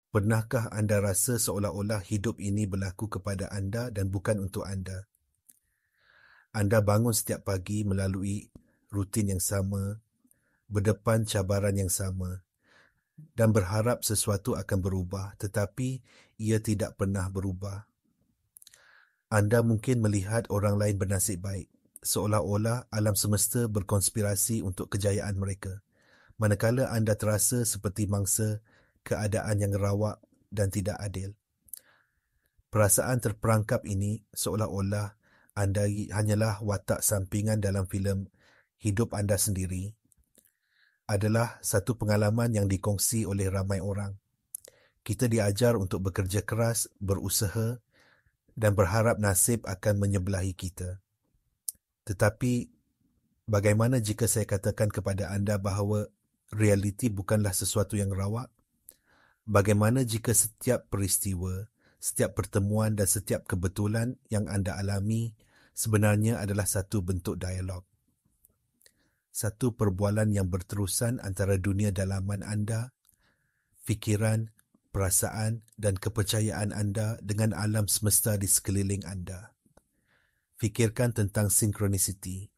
Pernahkah anda rasa seolah-olah hidup ini berlaku kepada anda dan bukan untuk anda? Anda bangun setiap pagi melalui rutin yang sama, berdepan cabaran yang sama, dan berharap sesuatu akan berubah, tetapi ia tidak pernah berubah. Anda mungkin melihat orang lain bernasib baik, seolah-olah alam semesta berkonspirasi untuk kejayaan mereka, manakala anda terasa seperti mangsa keadaan yang rawak dan tidak adil. Perasaan terperangkap ini seolah-olah anda hanyalah watak sampingan dalam filem hidup anda sendiri adalah satu pengalaman yang dikongsi oleh ramai orang. Kita diajar untuk bekerja keras, berusaha dan berharap nasib akan menyebelahi kita. Tetapi bagaimana jika saya katakan kepada anda bahawa realiti bukanlah sesuatu yang rawak? Bagaimana jika setiap peristiwa, setiap pertemuan dan setiap kebetulan yang anda alami sebenarnya adalah satu bentuk dialog? Satu perbualan yang berterusan antara dunia dalaman anda, fikiran, perasaan dan kepercayaan anda dengan alam semesta di sekeliling anda. Fikirkan tentang sinkronisiti.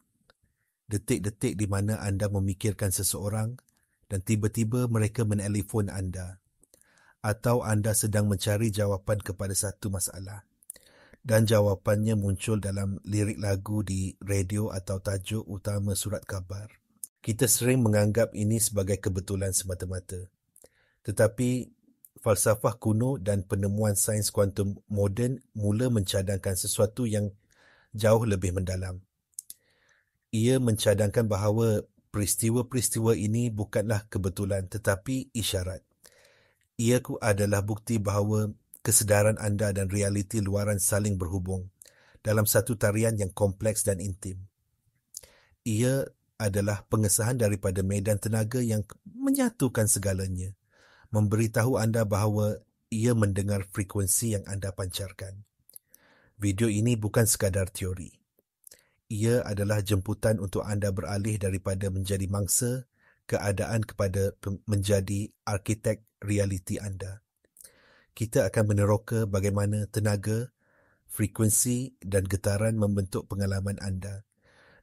Detik-detik di mana anda memikirkan seseorang dan tiba-tiba mereka menelefon anda. Atau anda sedang mencari jawapan kepada satu masalah dan jawapannya muncul dalam lirik lagu di radio atau tajuk utama surat khabar. Kita sering menganggap ini sebagai kebetulan semata-mata. Tetapi falsafah kuno dan penemuan sains kuantum moden mula mencadangkan sesuatu yang jauh lebih mendalam. Ia mencadangkan bahawa peristiwa-peristiwa ini bukanlah kebetulan tetapi isyarat. Ia adalah bukti bahawa kesedaran anda dan realiti luaran saling berhubung dalam satu tarian yang kompleks dan intim. Ia adalah pengesahan daripada medan tenaga yang menyatukan segalanya, memberitahu anda bahawa ia mendengar frekuensi yang anda pancarkan. Video ini bukan sekadar teori. Ia adalah jemputan untuk anda beralih daripada menjadi mangsa keadaan kepada menjadi arkitek realiti anda. Kita akan meneroka bagaimana tenaga, frekuensi dan getaran membentuk pengalaman anda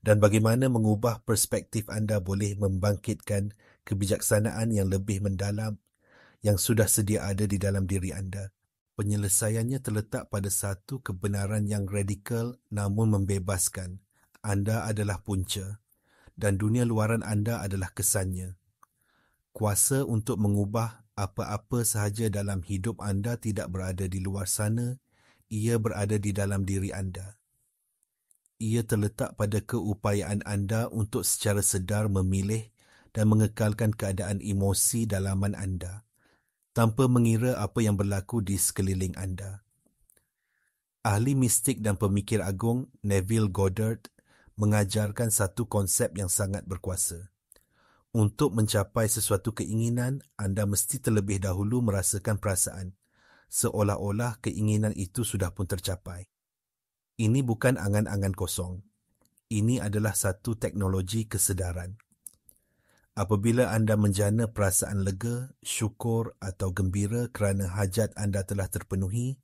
dan bagaimana mengubah perspektif anda boleh membangkitkan kebijaksanaan yang lebih mendalam yang sudah sedia ada di dalam diri anda. Penyelesaiannya terletak pada satu kebenaran yang radikal namun membebaskan. Anda adalah punca dan dunia luaran anda adalah kesannya. Kuasa untuk mengubah apa-apa sahaja dalam hidup anda tidak berada di luar sana, ia berada di dalam diri anda. Ia terletak pada keupayaan anda untuk secara sedar memilih dan mengekalkan keadaan emosi dalaman anda, tanpa mengira apa yang berlaku di sekeliling anda. Ahli mistik dan pemikir agung Neville Goddard mengajarkan satu konsep yang sangat berkuasa. Untuk mencapai sesuatu keinginan, anda mesti terlebih dahulu merasakan perasaan, seolah-olah keinginan itu sudah pun tercapai. Ini bukan angan-angan kosong. Ini adalah satu teknologi kesedaran. Apabila anda menjana perasaan lega, syukur atau gembira kerana hajat anda telah terpenuhi,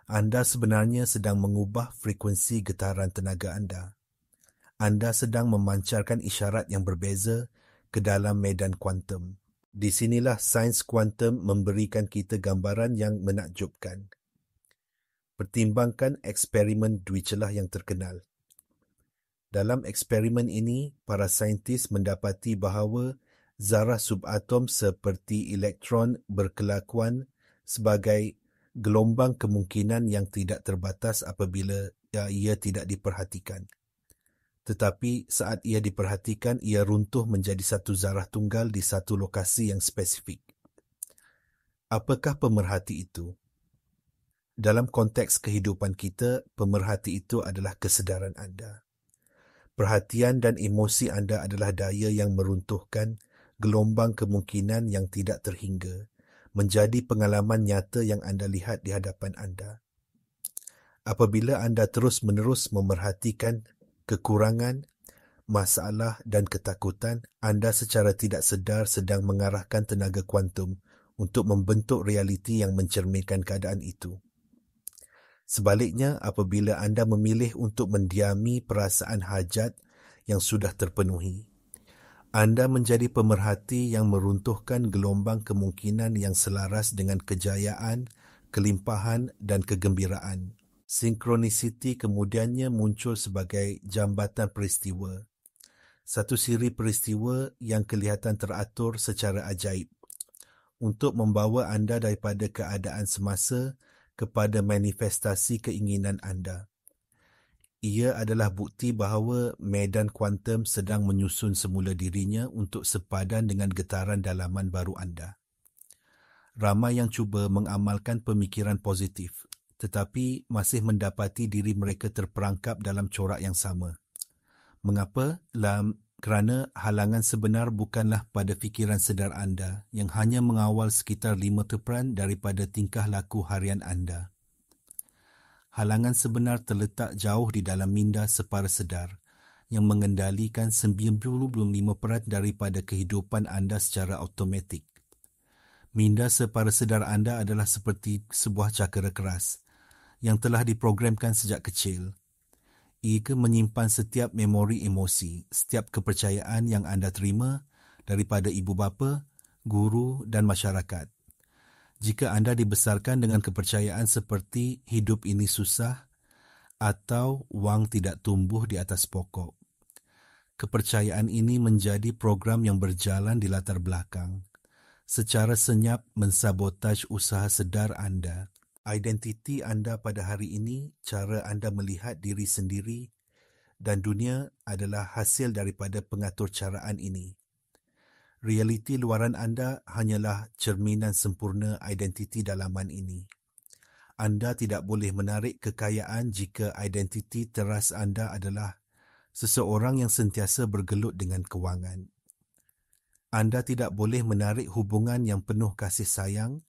anda sebenarnya sedang mengubah frekuensi getaran tenaga anda. Anda sedang memancarkan isyarat yang berbeza ke dalam medan kuantum. Di sinilah sains kuantum memberikan kita gambaran yang menakjubkan. Pertimbangkan eksperimen dui celah yang terkenal. Dalam eksperimen ini, para saintis mendapati bahawa zarah subatom seperti elektron berkelakuan sebagai gelombang kemungkinan yang tidak terbatas apabila ia tidak diperhatikan. Tetapi saat ia diperhatikan, ia runtuh menjadi satu zarah tunggal di satu lokasi yang spesifik. Apakah pemerhati itu? Dalam konteks kehidupan kita, pemerhati itu adalah kesedaran anda. Perhatian dan emosi anda adalah daya yang meruntuhkan gelombang kemungkinan yang tidak terhingga, menjadi pengalaman nyata yang anda lihat di hadapan anda. Apabila anda terus-menerus memerhatikan kekurangan, masalah dan ketakutan, anda secara tidak sedar sedang mengarahkan tenaga kuantum untuk membentuk realiti yang mencerminkan keadaan itu. Sebaliknya, apabila anda memilih untuk mendiami perasaan hajat yang sudah terpenuhi, anda menjadi pemerhati yang meruntuhkan gelombang kemungkinan yang selaras dengan kejayaan, kelimpahan dan kegembiraan. Sinkronisiti kemudiannya muncul sebagai jambatan peristiwa. Satu siri peristiwa yang kelihatan teratur secara ajaib untuk membawa anda daripada keadaan semasa kepada manifestasi keinginan anda. Ia adalah bukti bahawa medan kuantum sedang menyusun semula dirinya untuk sepadan dengan getaran dalaman baru anda. Ramai yang cuba mengamalkan pemikiran positif, tetapi masih mendapati diri mereka terperangkap dalam corak yang sama. Mengapa? Kerana halangan sebenar bukanlah pada fikiran sedar anda yang hanya mengawal sekitar 5% daripada tingkah laku harian anda. Halangan sebenar terletak jauh di dalam minda separa sedar yang mengendalikan 95% daripada kehidupan anda secara automatik. Minda separa sedar anda adalah seperti sebuah cakera keras yang telah diprogramkan sejak kecil. Ia menyimpan setiap memori emosi, setiap kepercayaan yang anda terima daripada ibu bapa, guru dan masyarakat. Jika anda dibesarkan dengan kepercayaan seperti hidup ini susah atau wang tidak tumbuh di atas pokok, kepercayaan ini menjadi program yang berjalan di latar belakang, secara senyap mensabotaj usaha sedar anda. Identiti anda pada hari ini, cara anda melihat diri sendiri dan dunia adalah hasil daripada pengaturcaraan ini. Realiti luaran anda hanyalah cerminan sempurna identiti dalaman ini. Anda tidak boleh menarik kekayaan jika identiti teras anda adalah seseorang yang sentiasa bergelut dengan kewangan. Anda tidak boleh menarik hubungan yang penuh kasih sayang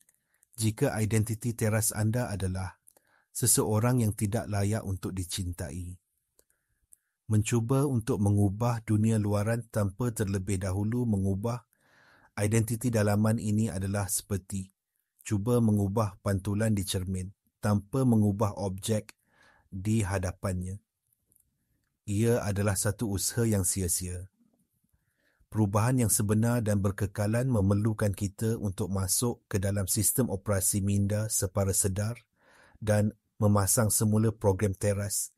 jika identiti teras anda adalah seseorang yang tidak layak untuk dicintai. Mencuba untuk mengubah dunia luaran tanpa terlebih dahulu mengubah identiti dalaman ini adalah seperti cuba mengubah pantulan di cermin tanpa mengubah objek di hadapannya. Ia adalah satu usaha yang sia-sia. Perubahan yang sebenar dan berkekalan memerlukan kita untuk masuk ke dalam sistem operasi minda separa sedar dan memasang semula program teras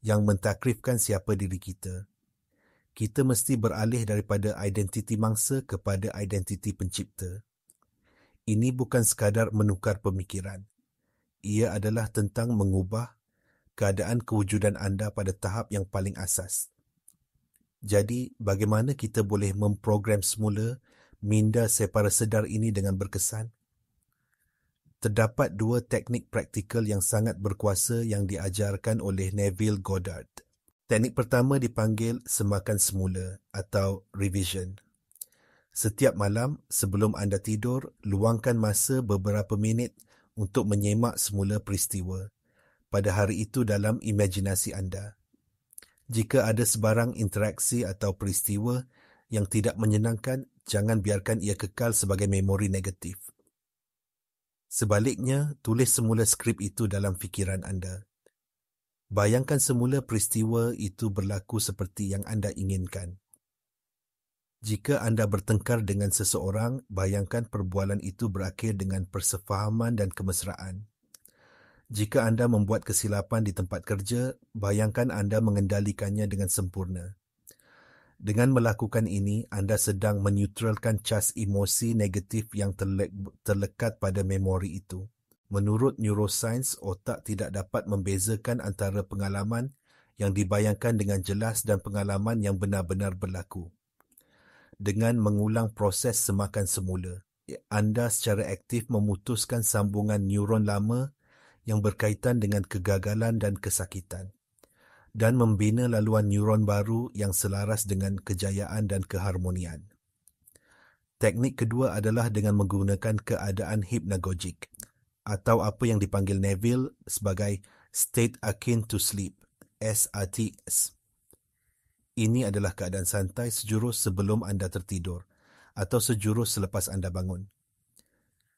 yang mentakrifkan siapa diri kita. Kita mesti beralih daripada identiti mangsa kepada identiti pencipta. Ini bukan sekadar menukar pemikiran. Ia adalah tentang mengubah keadaan kewujudan anda pada tahap yang paling asas. Jadi, bagaimana kita boleh memprogram semula minda separa sedar ini dengan berkesan? Terdapat dua teknik praktikal yang sangat berkuasa yang diajarkan oleh Neville Goddard. Teknik pertama dipanggil semakan semula atau revision. Setiap malam sebelum anda tidur, luangkan masa beberapa minit untuk menyemak semula peristiwa pada hari itu dalam imajinasi anda. Jika ada sebarang interaksi atau peristiwa yang tidak menyenangkan, jangan biarkan ia kekal sebagai memori negatif. Sebaliknya, tulis semula skrip itu dalam fikiran anda. Bayangkan semula peristiwa itu berlaku seperti yang anda inginkan. Jika anda bertengkar dengan seseorang, bayangkan perbualan itu berakhir dengan persefahaman dan kemesraan. Jika anda membuat kesilapan di tempat kerja, bayangkan anda mengendalikannya dengan sempurna. Dengan melakukan ini, anda sedang menetralkan cas emosi negatif yang terlekat pada memori itu. Menurut neuroscience, otak tidak dapat membezakan antara pengalaman yang dibayangkan dengan jelas dan pengalaman yang benar-benar berlaku. Dengan mengulang proses semakan semula, anda secara aktif memutuskan sambungan neuron lama yang berkaitan dengan kegagalan dan kesakitan, dan membina laluan neuron baru yang selaras dengan kejayaan dan keharmonian. Teknik kedua adalah dengan menggunakan keadaan hipnagogik, atau apa yang dipanggil Neville sebagai state akin to sleep, SATS. Ini adalah keadaan santai sejurus sebelum anda tertidur, atau sejurus selepas anda bangun.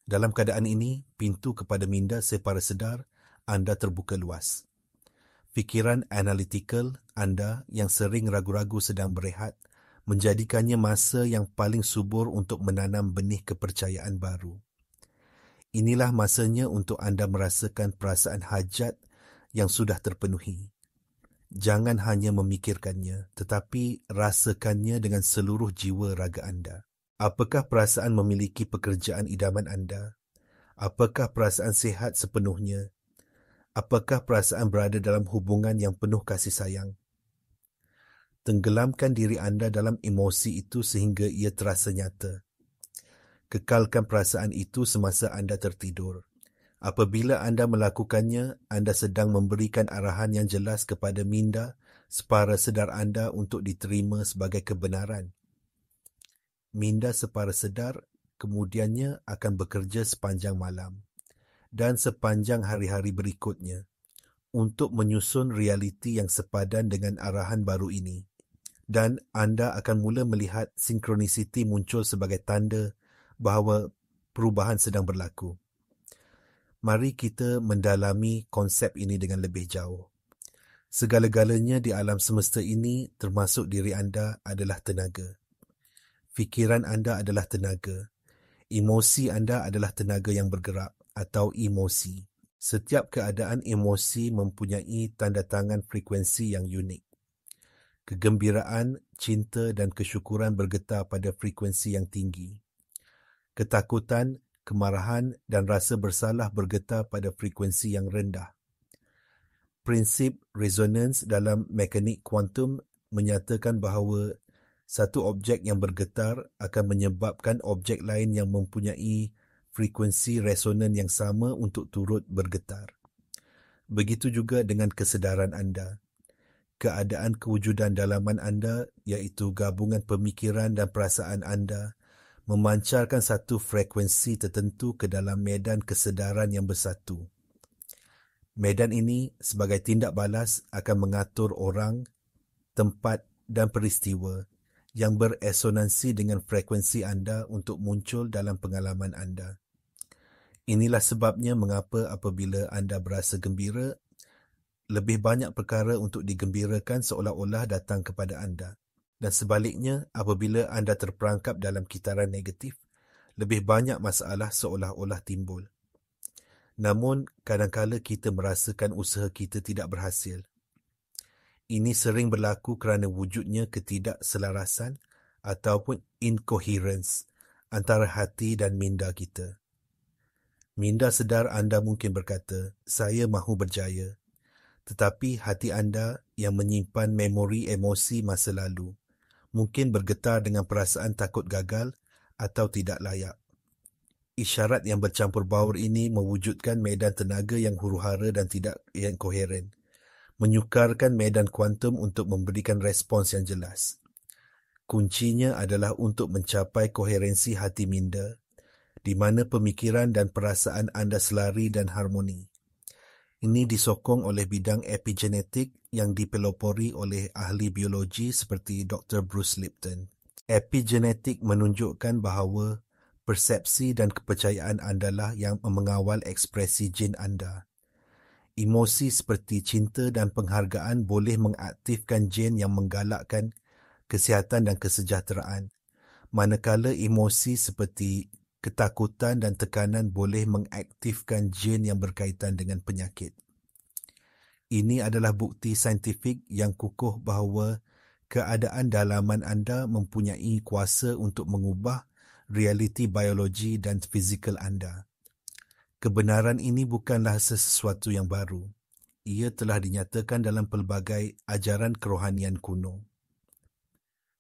Dalam keadaan ini, pintu kepada minda separa sedar anda terbuka luas. Fikiran analitikal anda yang sering ragu-ragu sedang berehat menjadikannya masa yang paling subur untuk menanam benih kepercayaan baru. Inilah masanya untuk anda merasakan perasaan hajat yang sudah terpenuhi. Jangan hanya memikirkannya, tetapi rasakannya dengan seluruh jiwa raga anda. Apakah perasaan memiliki pekerjaan idaman anda? Apakah perasaan sihat sepenuhnya? Apakah perasaan berada dalam hubungan yang penuh kasih sayang? Tenggelamkan diri anda dalam emosi itu sehingga ia terasa nyata. Kekalkan perasaan itu semasa anda tertidur. Apabila anda melakukannya, anda sedang memberikan arahan yang jelas kepada minda separa sedar anda untuk diterima sebagai kebenaran. Minda separa sedar kemudiannya akan bekerja sepanjang malam dan sepanjang hari-hari berikutnya untuk menyusun realiti yang sepadan dengan arahan baru ini. Dan anda akan mula melihat sinkronisiti muncul sebagai tanda bahawa perubahan sedang berlaku. Mari kita mendalami konsep ini dengan lebih jauh. Segala-galanya di alam semesta ini, termasuk diri anda, adalah tenaga. Fikiran anda adalah tenaga. Emosi anda adalah tenaga yang bergerak atau emosi. Setiap keadaan emosi mempunyai tanda tangan frekuensi yang unik. Kegembiraan, cinta dan kesyukuran bergetar pada frekuensi yang tinggi. Ketakutan, kemarahan dan rasa bersalah bergetar pada frekuensi yang rendah. Prinsip resonans dalam mekanik kuantum menyatakan bahawa satu objek yang bergetar akan menyebabkan objek lain yang mempunyai frekuensi resonan yang sama untuk turut bergetar. Begitu juga dengan kesedaran anda. Keadaan kewujudan dalaman anda, iaitu gabungan pemikiran dan perasaan anda, memancarkan satu frekuensi tertentu ke dalam medan kesedaran yang bersatu. Medan ini sebagai tindak balas akan mengatur orang, tempat dan peristiwa yang beresonansi dengan frekuensi anda untuk muncul dalam pengalaman anda. Inilah sebabnya mengapa apabila anda berasa gembira, lebih banyak perkara untuk digembirakan seolah-olah datang kepada anda. Dan sebaliknya, apabila anda terperangkap dalam kitaran negatif, lebih banyak masalah seolah-olah timbul. Namun, kadang-kala kita merasakan usaha kita tidak berhasil. Ini sering berlaku kerana wujudnya ketidakselarasan ataupun incoherence antara hati dan minda kita. Minda sedar anda mungkin berkata, saya mahu berjaya. Tetapi hati anda yang menyimpan memori emosi masa lalu mungkin bergetar dengan perasaan takut gagal atau tidak layak. Isyarat yang bercampur baur ini mewujudkan medan tenaga yang huru-hara dan tidak yang koheren. Menyukarkan medan kuantum untuk memberikan respons yang jelas. Kuncinya adalah untuk mencapai koherensi hati minda, di mana pemikiran dan perasaan anda selari dan harmoni. Ini disokong oleh bidang epigenetik yang dipelopori oleh ahli biologi seperti Dr. Bruce Lipton. Epigenetik menunjukkan bahawa persepsi dan kepercayaan anda yang mengawal ekspresi gen anda. Emosi seperti cinta dan penghargaan boleh mengaktifkan gen yang menggalakkan kesihatan dan kesejahteraan, manakala emosi seperti ketakutan dan tekanan boleh mengaktifkan gen yang berkaitan dengan penyakit. Ini adalah bukti saintifik yang kukuh bahawa keadaan dalaman anda mempunyai kuasa untuk mengubah realiti biologi dan fizikal anda. Kebenaran ini bukanlah sesuatu yang baru. Ia telah dinyatakan dalam pelbagai ajaran kerohanian kuno.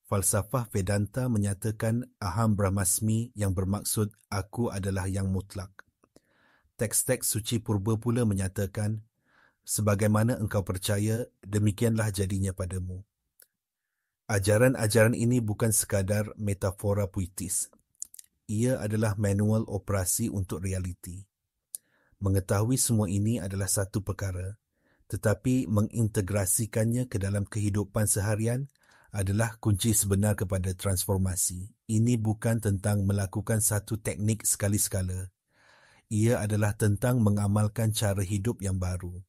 Falsafah Vedanta menyatakan Aham Brahmasmi yang bermaksud aku adalah yang mutlak. Teks-teks suci purba pula menyatakan, sebagaimana engkau percaya, demikianlah jadinya padamu. Ajaran-ajaran ini bukan sekadar metafora puitis. Ia adalah manual operasi untuk realiti. Mengetahui semua ini adalah satu perkara, tetapi mengintegrasikannya ke dalam kehidupan seharian adalah kunci sebenar kepada transformasi. Ini bukan tentang melakukan satu teknik sekali sekala, Ia adalah tentang mengamalkan cara hidup yang baru.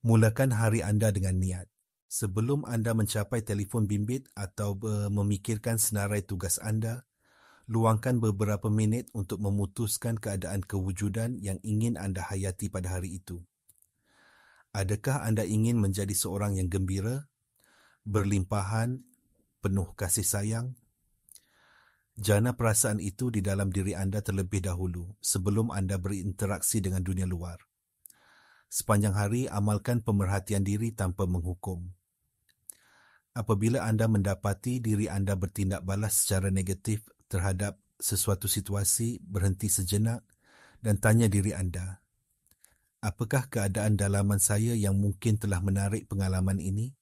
Mulakan hari anda dengan niat. Sebelum anda mencapai telefon bimbit atau memikirkan senarai tugas anda, luangkan beberapa minit untuk memutuskan keadaan kewujudan yang ingin anda hayati pada hari itu. Adakah anda ingin menjadi seorang yang gembira, berlimpahan, penuh kasih sayang? Jana perasaan itu di dalam diri anda terlebih dahulu sebelum anda berinteraksi dengan dunia luar. Sepanjang hari, amalkan pemerhatian diri tanpa menghukum. Apabila anda mendapati diri anda bertindak balas secara negatif terhadap sesuatu situasi, berhenti sejenak dan tanya diri anda, apakah keadaan dalaman saya yang mungkin telah menarik pengalaman ini?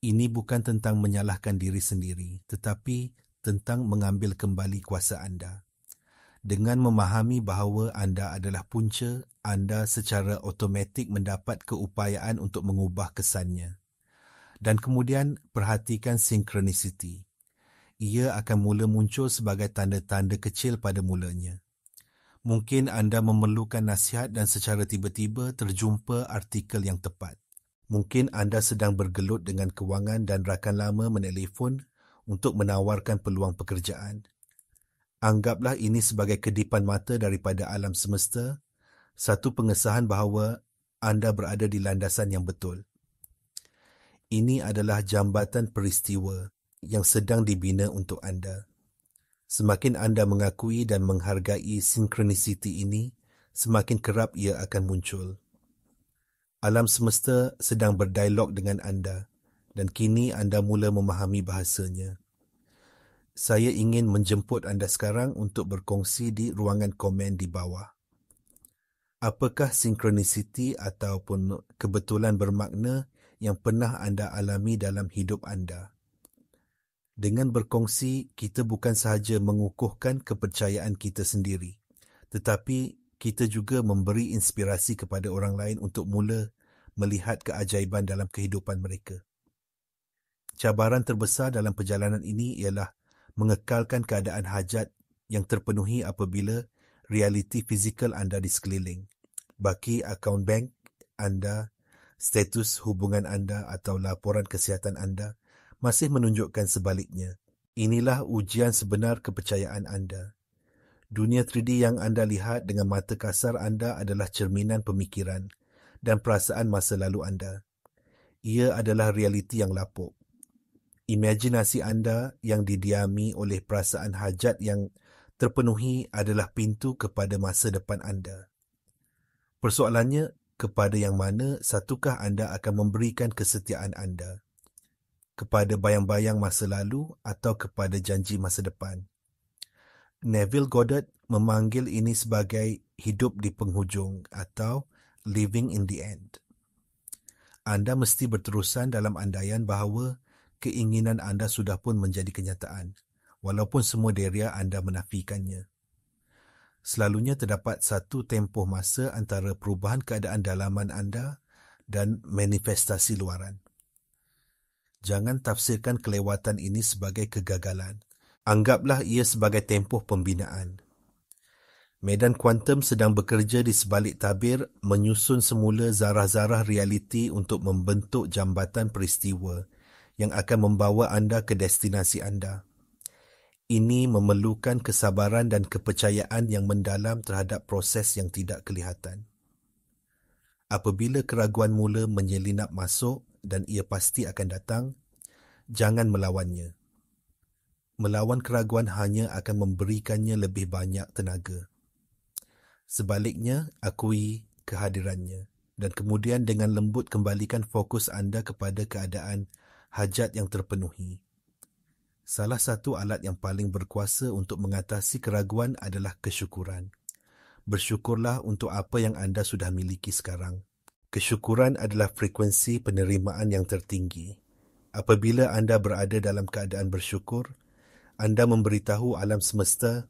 Ini bukan tentang menyalahkan diri sendiri, tetapi tentang mengambil kembali kuasa anda. Dengan memahami bahawa anda adalah punca, anda secara automatik mendapat keupayaan untuk mengubah kesannya. Dan kemudian perhatikan synchronicity. Ia akan mula muncul sebagai tanda-tanda kecil pada mulanya. Mungkin anda memerlukan nasihat dan secara tiba-tiba terjumpa artikel yang tepat. Mungkin anda sedang bergelut dengan kewangan dan rakan lama menelefon untuk menawarkan peluang pekerjaan. Anggaplah ini sebagai kedipan mata daripada alam semesta, satu pengesahan bahawa anda berada di landasan yang betul. Ini adalah jambatan peristiwa yang sedang dibina untuk anda. Semakin anda mengakui dan menghargai synchronicity ini, semakin kerap ia akan muncul. Alam semesta sedang berdialog dengan anda dan kini anda mula memahami bahasanya. Saya ingin menjemput anda sekarang untuk berkongsi di ruangan komen di bawah. Apakah synchronicity ataupun kebetulan bermakna yang pernah anda alami dalam hidup anda? Dengan berkongsi, kita bukan sahaja mengukuhkan kepercayaan kita sendiri, tetapi kita juga memberi inspirasi kepada orang lain untuk mula melihat keajaiban dalam kehidupan mereka. Cabaran terbesar dalam perjalanan ini ialah mengekalkan keadaan hajat yang terpenuhi apabila realiti fizikal anda di sekeliling, baki akaun bank anda, status hubungan anda atau laporan kesihatan anda masih menunjukkan sebaliknya. Inilah ujian sebenar kepercayaan anda. Dunia 3D yang anda lihat dengan mata kasar anda adalah cerminan pemikiran dan perasaan masa lalu anda. Ia adalah realiti yang lapuk. Imajinasi anda yang didiami oleh perasaan hajat yang terpenuhi adalah pintu kepada masa depan anda. Persoalannya, kepada yang mana satukah anda akan memberikan kesetiaan anda? Kepada bayang-bayang masa lalu atau kepada janji masa depan? Neville Goddard memanggil ini sebagai hidup di penghujung atau living in the end. Anda mesti berterusan dalam andaian bahawa keinginan anda sudah pun menjadi kenyataan, walaupun semua deria anda menafikannya. Selalunya terdapat satu tempoh masa antara perubahan keadaan dalaman anda dan manifestasi luaran. Jangan tafsirkan kelewatan ini sebagai kegagalan. Anggaplah ia sebagai tempoh pembinaan. Medan kuantum sedang bekerja di sebalik tabir menyusun semula zarah-zarah realiti untuk membentuk jambatan peristiwa yang akan membawa anda ke destinasi anda. Ini memerlukan kesabaran dan kepercayaan yang mendalam terhadap proses yang tidak kelihatan. Apabila keraguan mula menyelinap masuk dan ia pasti akan datang, jangan melawannya. Melawan keraguan hanya akan memberikannya lebih banyak tenaga. Sebaliknya, akui kehadirannya dan kemudian dengan lembut kembalikan fokus anda kepada keadaan hajat yang terpenuhi. Salah satu alat yang paling berkuasa untuk mengatasi keraguan adalah kesyukuran. Bersyukurlah untuk apa yang anda sudah miliki sekarang. Kesyukuran adalah frekuensi penerimaan yang tertinggi. Apabila anda berada dalam keadaan bersyukur, anda memberitahu alam semesta,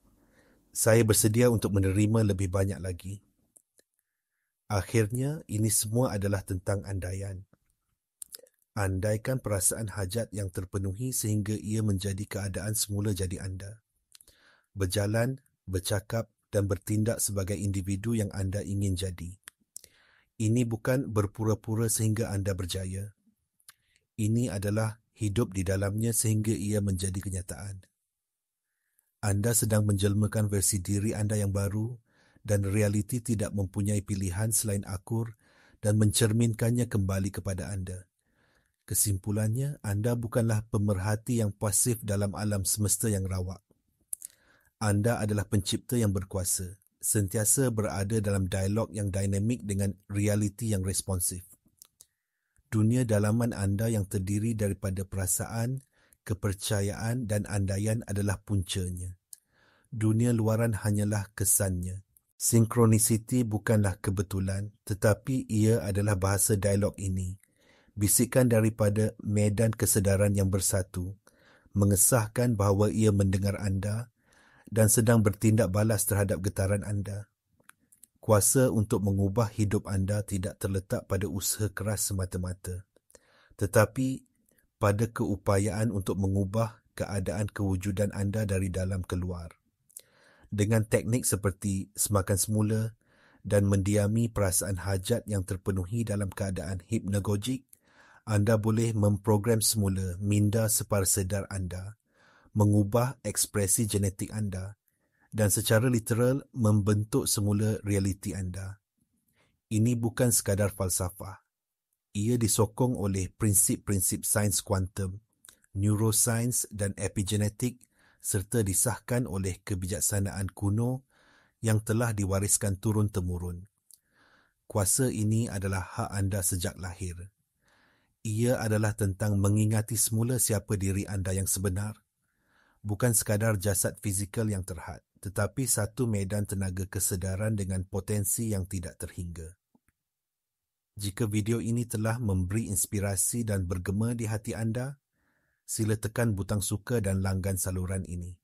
saya bersedia untuk menerima lebih banyak lagi. Akhirnya, ini semua adalah tentang andaian. Andaikan perasaan hajat yang terpenuhi sehingga ia menjadi keadaan semula jadi anda. Berjalan, bercakap, dan bertindak sebagai individu yang anda ingin jadi. Ini bukan berpura-pura sehingga anda berjaya. Ini adalah hidup di dalamnya sehingga ia menjadi kenyataan. Anda sedang menjelmakan versi diri anda yang baru dan realiti tidak mempunyai pilihan selain akur dan mencerminkannya kembali kepada anda. Kesimpulannya, anda bukanlah pemerhati yang pasif dalam alam semesta yang rawak. Anda adalah pencipta yang berkuasa, sentiasa berada dalam dialog yang dinamik dengan realiti yang responsif. Dunia dalaman anda yang terdiri daripada perasaan, kepercayaan dan andaian adalah puncanya. Dunia luaran hanyalah kesannya. Sinkronisiti bukanlah kebetulan, tetapi ia adalah bahasa dialog ini. Bisikan daripada medan kesedaran yang bersatu, mengesahkan bahawa ia mendengar anda dan sedang bertindak balas terhadap getaran anda. Kuasa untuk mengubah hidup anda tidak terletak pada usaha keras semata-mata, tetapi pada keupayaan untuk mengubah keadaan kewujudan anda dari dalam keluar. Dengan teknik seperti semakan semula dan mendiami perasaan hajat yang terpenuhi dalam keadaan hipnagogik, anda boleh memprogram semula minda separuh-sedar anda, mengubah ekspresi genetik anda dan secara literal membentuk semula realiti anda. Ini bukan sekadar falsafah. Ia disokong oleh prinsip-prinsip sains kuantum, neuroscience dan epigenetik serta disahkan oleh kebijaksanaan kuno yang telah diwariskan turun-temurun. Kuasa ini adalah hak anda sejak lahir. Ia adalah tentang mengingati semula siapa diri anda yang sebenar, bukan sekadar jasad fizikal yang terhad, tetapi satu medan tenaga kesedaran dengan potensi yang tidak terhingga. Jika video ini telah memberi inspirasi dan bergema di hati anda, sila tekan butang suka dan langgan saluran ini.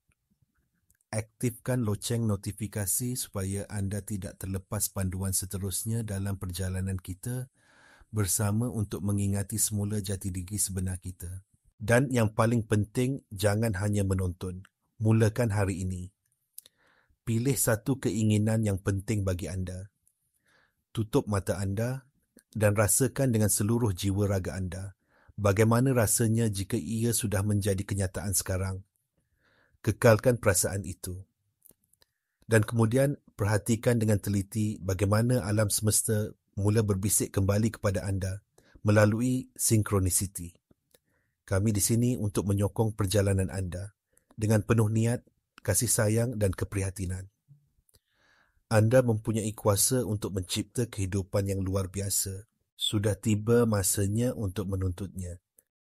Aktifkan loceng notifikasi supaya anda tidak terlepas panduan seterusnya dalam perjalanan kita bersama untuk mengingati semula jati diri sebenar kita. Dan yang paling penting, jangan hanya menonton. Mulakan hari ini. Pilih satu keinginan yang penting bagi anda. Tutup mata anda dan rasakan dengan seluruh jiwa raga anda bagaimana rasanya jika ia sudah menjadi kenyataan sekarang. Kekalkan perasaan itu. Dan kemudian perhatikan dengan teliti bagaimana alam semesta mula berbisik kembali kepada anda melalui sinkronisiti. Kami di sini untuk menyokong perjalanan anda dengan penuh niat, kasih sayang dan keprihatinan. Anda mempunyai kuasa untuk mencipta kehidupan yang luar biasa. Sudah tiba masanya untuk menuntutnya.